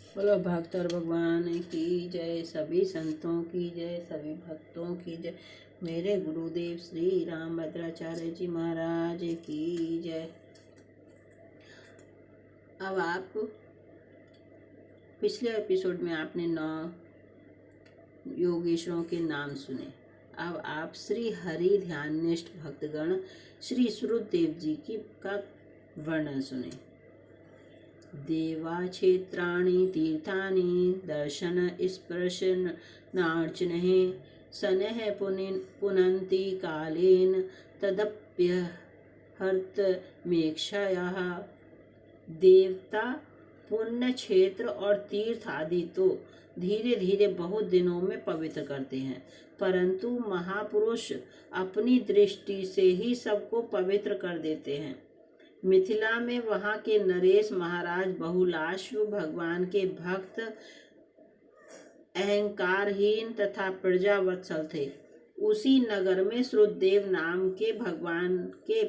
बोलो भक्तर भगवान की जय, सभी संतों की जय, सभी भक्तों की जय। मेरे गुरुदेव श्री रामभद्राचार्य जी महाराज की जय। अब आप पिछले एपिसोड में आपने 9 योगेश्वरों के नाम सुने। अब आप श्री हरि ध्याननिष्ठ भक्तगण श्री श्रुतदेव जी की का वर्णन सुने। देवाक्षेत्राणि तीर्थानि दर्शन स्पर्शनार्चनैः शनैः पुनन्ति कालेन तदप्यहर्तमेक्षयाः। देवता, पुण्य क्षेत्र और तीर्थ आदि तो धीरे धीरे बहुत दिनों में पवित्र करते हैं, परंतु महापुरुष अपनी दृष्टि से ही सबको पवित्र कर देते हैं। मिथिला में वहाँ के नरेश महाराज बहुलाश्व भगवान के भक्त, अहंकारहीन तथा प्रजावत्सल थे। उसी नगर में श्रुतदेव नाम के भगवान के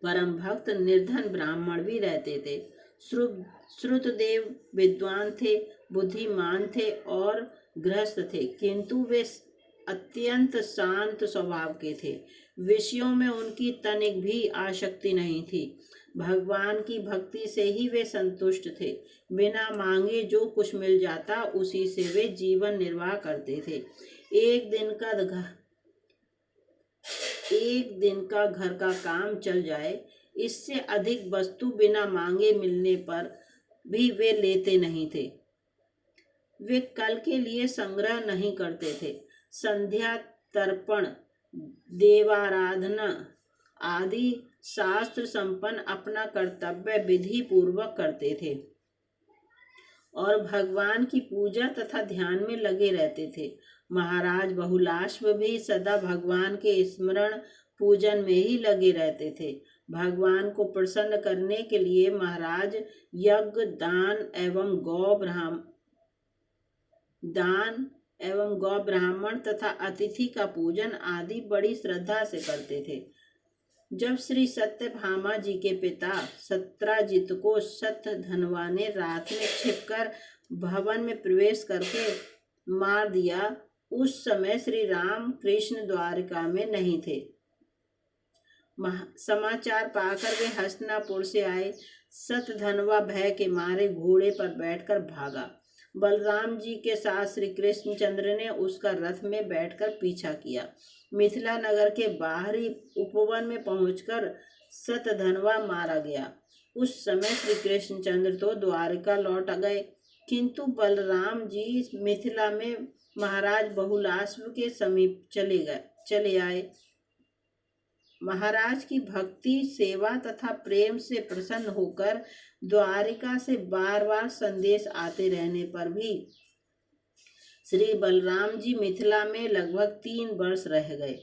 परम भक्त निर्धन ब्राह्मण भी रहते थे। श्रुतदेव विद्वान थे, बुद्धिमान थे और गृहस्थ थे, किंतु वे अत्यंत शांत स्वभाव के थे। विषयों में उनकी तनिक भी आसक्ति नहीं थी। भगवान की भक्ति से ही वे संतुष्ट थे। बिना मांगे जो कुछ मिल जाता उसी से वे जीवन निर्वाह करते थे। एक दिन का घर का काम चल जाए, इससे अधिक वस्तु बिना मांगे मिलने पर भी वे लेते नहीं थे। वे कल के लिए संग्रह नहीं करते थे। संध्या, तर्पण, देवाराधना आदि शास्त्र संपन्न अपना कर्तव्य विधि पूर्वक करते थे और भगवान की पूजा तथा ध्यान में लगे रहते थे। महाराज बहुलाश्व भी सदा भगवान के स्मरण पूजन में ही लगे रहते थे। भगवान को प्रसन्न करने के लिए महाराज यज्ञ, दान एवं गौ ब्राह्मण तथा अतिथि का पूजन आदि बड़ी श्रद्धा से करते थे। जब श्री सत्यभामा जी के पिता सत्राजित को शतधन्वा ने रात में छिपकर भवन में प्रवेश करके मार दिया, उस समय श्री राम कृष्ण द्वारिका में नहीं थे। समाचार पाकर वे हस्तिनापुर से आए। शतधन्वा भय के मारे घोड़े पर बैठकर भागा। बलराम जी के साथ श्री कृष्णचंद्र ने उसका रथ में बैठकर पीछा किया। मिथिला नगर के बाहरी उपवन में पहुंचकर शतधन्वा मारा गया। उस समय श्री कृष्णचंद्र तो द्वारिका लौट गए, किंतु बलराम जी मिथिला में महाराज बहुलाश्व के समीप चले आए। महाराज की भक्ति, सेवा तथा प्रेम से प्रसन्न होकर द्वारिका से बार बार संदेश आते रहने पर भी श्री बलराम जी मिथिला में लगभग 3 वर्ष रह गए।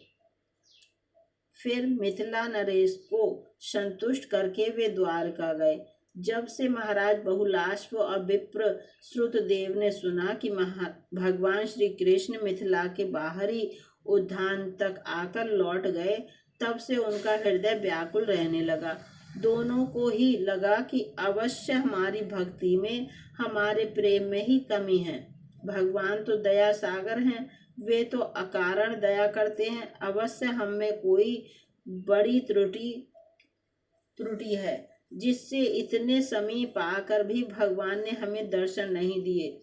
फिर मिथिला नरेश को संतुष्ट करके वे द्वारका गए। जब से महाराज बहुलाश्व और विप्र श्रुतदेव ने सुना कि भगवान श्री कृष्ण मिथिला के बाहरी उद्यान तक आकर लौट गए, तब से उनका हृदय व्याकुल रहने लगा। दोनों को ही लगा कि अवश्य हमारी भक्ति में, हमारे प्रेम में ही कमी है। भगवान तो दया सागर हैं, वे तो अकारण दया करते हैं। अवश्य हम में कोई बड़ी त्रुटि है, जिससे इतने समीप आकर भी भगवान ने हमें दर्शन नहीं दिए।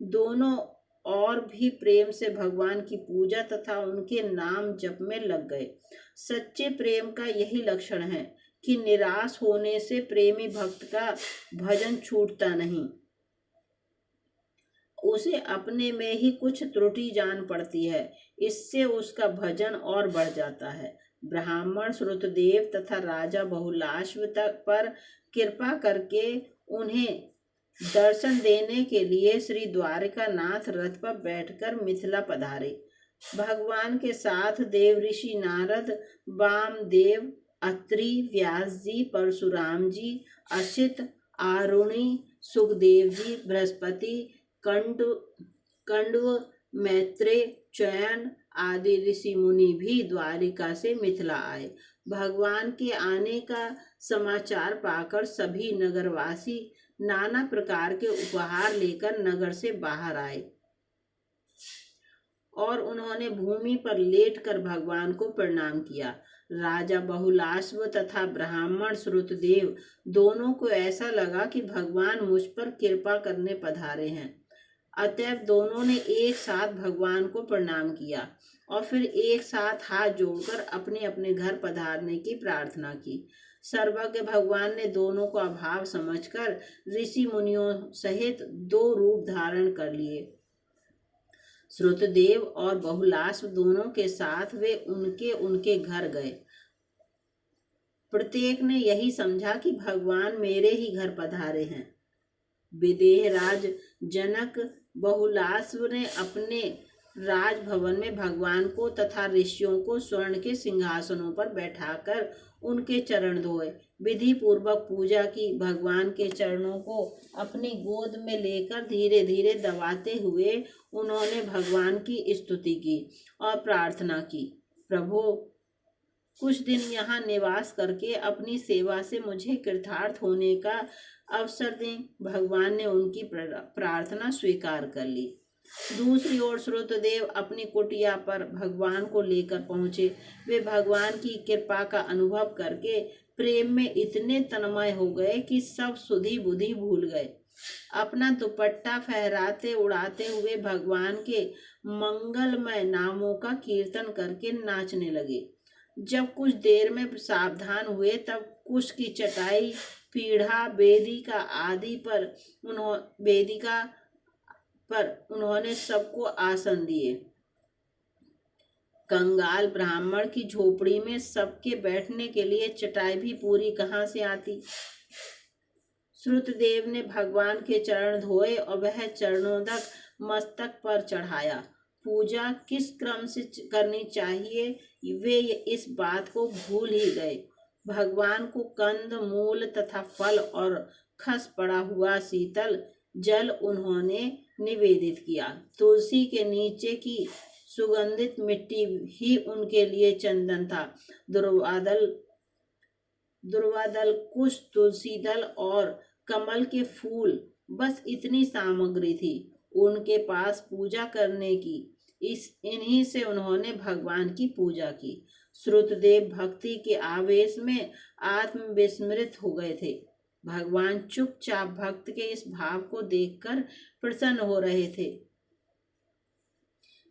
दोनों और भी प्रेम से भगवान की पूजा तथा उनके नाम जप में लग गए। सच्चे प्रेम का यही लक्षण है कि निराश होने से प्रेमी भक्त का भजन छूटता नहीं, उसे अपने में ही कुछ त्रुटि जान पड़ती है। इससे उसका भजन और बढ़ जाता है। ब्राह्मण श्रुतदेव तथा राजा बहुलाश्व तक पर कृपा करके उन्हें दर्शन देने के लिए श्री द्वारिका नाथ रथ पर बैठकर मिथिला पधारे। भगवान के साथ देव ऋषि नारद, वामदेव, अत्रि, व्यास जी, परशुराम जी, असित, आरुणि, सुखदेव जी, बृहस्पति, कंडव, मैत्रेय, चयन आदि ऋषि मुनि भी द्वारिका से मिथिला आए। भगवान के आने का समाचार पाकर सभी नगरवासी नाना प्रकार के उपहार लेकर नगर से बाहर आए और उन्होंने भूमि पर लेटकर भगवान को प्रणाम किया। राजा बहुलाश्व तथा ब्राह्मण श्रुतदेव दोनों को ऐसा लगा कि भगवान मुझ पर कृपा करने पधारे हैं। अतएव दोनों ने एक साथ भगवान को प्रणाम किया और फिर एक साथ हाथ जोड़कर अपने अपने घर पधारने की प्रार्थना की। सर्वज्ञ भगवान ने दोनों को अभाव समझकर ऋषि मुनियों सहित 2 रूप धारण कर लिए। श्रुतदेव और बहुलाश्व दोनों के साथ वे उनके घर गए। प्रत्येक ने यही समझा कि भगवान मेरे ही घर पधारे हैं। विदेहराज जनक बहुलाश्व ने अपने राजभवन में भगवान को तथा ऋषियों को स्वर्ण के सिंहासनों पर बैठाकर उनके चरण धोए, विधि पूर्वक पूजा की। भगवान के चरणों को अपनी गोद में लेकर धीरे धीरे दबाते हुए उन्होंने भगवान की स्तुति की और प्रार्थना की, प्रभु कुछ दिन यहाँ निवास करके अपनी सेवा से मुझे कृतार्थ होने का अवसर दें। भगवान ने उनकी प्रार्थना स्वीकार कर ली। दूसरी ओर श्रुतदेव अपनी कुटिया पर भगवान को लेकर पहुंचे। वे भगवान की कृपा का अनुभव करके प्रेम में इतने तन्मय हो गए कि सब सुधि बुद्धि भूल गए। अपना दुपट्टा फहराते उड़ाते हुए भगवान के मंगलमय नामों का कीर्तन करके नाचने लगे। जब कुछ देर में सावधान हुए तब कुश की चटाई, पीढ़ा, वेदिका आदि पर उन्होंने सबको आसन दिए। कंगाल ब्राह्मण की झोपड़ी में सबके बैठने के लिए चटाई भी पूरी कहाँ से आती। श्रुतदेव ने भगवान के चरण धोए और वह चरणोदक मस्तक पर चढ़ाया। पूजा किस क्रम से करनी चाहिए वे इस बात को भूल ही गए। भगवान को कंद, मूल तथा फल और खस पड़ा हुआ शीतल जल उन्होंने निवेदित किया। तुलसी के नीचे की सुगंधित मिट्टी ही उनके लिए चंदन था। दुर्वादल, कुश, तुलसी दल और कमल के फूल, बस इतनी सामग्री थी उनके पास पूजा करने की। इन्हीं से उन्होंने भगवान की पूजा की। श्रुतदेव भक्ति के आवेश में आत्मविस्मृत हो गए थे। भगवान चुपचाप भक्त के इस भाव को देखकर प्रसन्न हो रहे थे।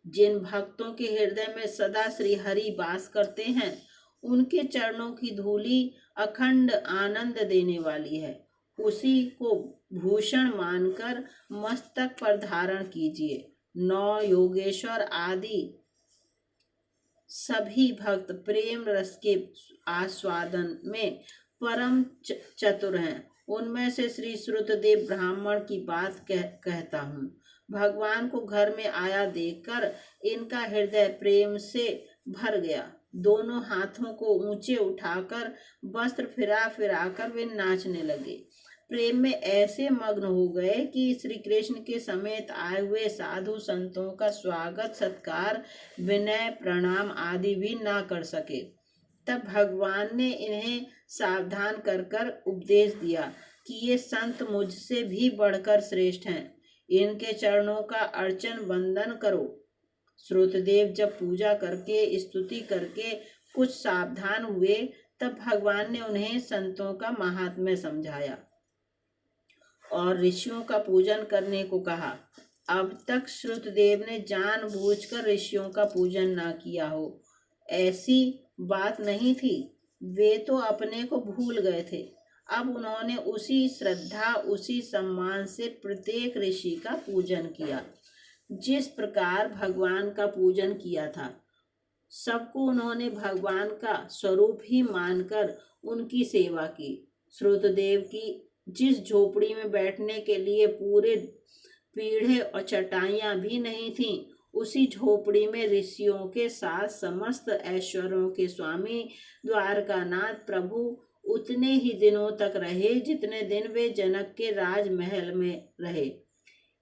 जिन भक्तों के हृदय में सदा श्री हरि वास करते हैं उनके चरणों की धूली अखंड आनंद देने वाली है। उसी को भूषण मानकर मस्तक पर धारण कीजिए। 9 योगेश्वर आदि सभी भक्त प्रेम रस के आस्वादन में परम चतुर हैं। उनमें से श्री श्रुतदेव ब्राह्मण की बात कहता हूँ। भगवान को घर में आया देखकर इनका हृदय प्रेम से भर गया। दोनों हाथों को ऊंचे उठाकर वस्त्र फिरा फिराकर वे नाचने लगे। प्रेम में ऐसे मग्न हो गए कि श्री कृष्ण के समेत आए हुए साधु संतों का स्वागत सत्कार, विनय, प्रणाम आदि भी ना कर सके। तब भगवान ने इन्हें सावधान कर कर उपदेश दिया कि ये संत मुझसे भी बढ़कर श्रेष्ठ हैं। इनके चरणों का अर्चन वंदन करो। श्रुतदेव जब पूजा करके स्तुति करके कुछ सावधान हुए तब भगवान ने उन्हें संतों का महात्म्य समझाया और ऋषियों का पूजन करने को कहा। अब तक श्रुतदेव ने जानबूझकर ऋषियों का पूजन ना किया हो, ऐसी बात नहीं थी। वे तो अपने को भूल गए थे। अब उन्होंने उसी श्रद्धा, उसी सम्मान से प्रत्येक ऋषि का पूजन किया जिस प्रकार भगवान का पूजन किया था। सबको उन्होंने भगवान का स्वरूप ही मानकर उनकी सेवा की। श्रुतदेव की जिस झोपड़ी में बैठने के लिए पूरे पीढ़े और चटाइयां भी नहीं थीं, उसी झोपड़ी में ऋषियों के साथ समस्त ऐश्वर्यों के स्वामी द्वारकानाथ प्रभु उतने ही दिनों तक रहे जितने दिन वे जनक के राजमहल में रहे।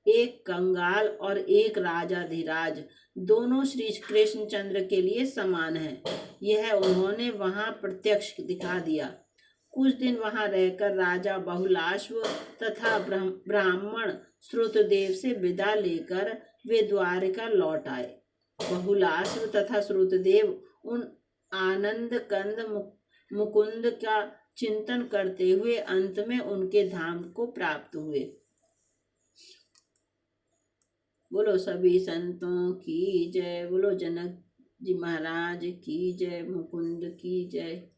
एक कंगाल और एक राजाधिराज दोनों श्री कृष्णचंद्र के लिए समान हैं। यह उन्होंने वहां प्रत्यक्ष दिखा दिया। कुछ दिन वहां रहकर राजा बहुलाश्व तथा ब्राह्मण श्रुतदेव से विदा लेकर वे द्वारिका लौट आए। बहुलाश्व तथा श्रुतदेव उन आनंद कंद मुकुंद का चिंतन करते हुए अंत में उनके धाम को प्राप्त हुए। बोलो सभी संतों की जय। बोलो जनक जी महाराज की जय। मुकुंद की जय।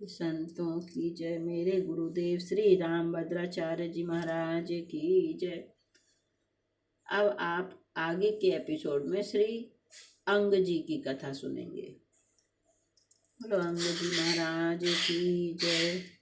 संतों की जय। मेरे गुरुदेव श्री रामभद्राचार्य जी महाराज की जय। अब आप आगे के एपिसोड में श्री अंग जी की कथा सुनेंगे। बोलो अंग जी महाराज की जय।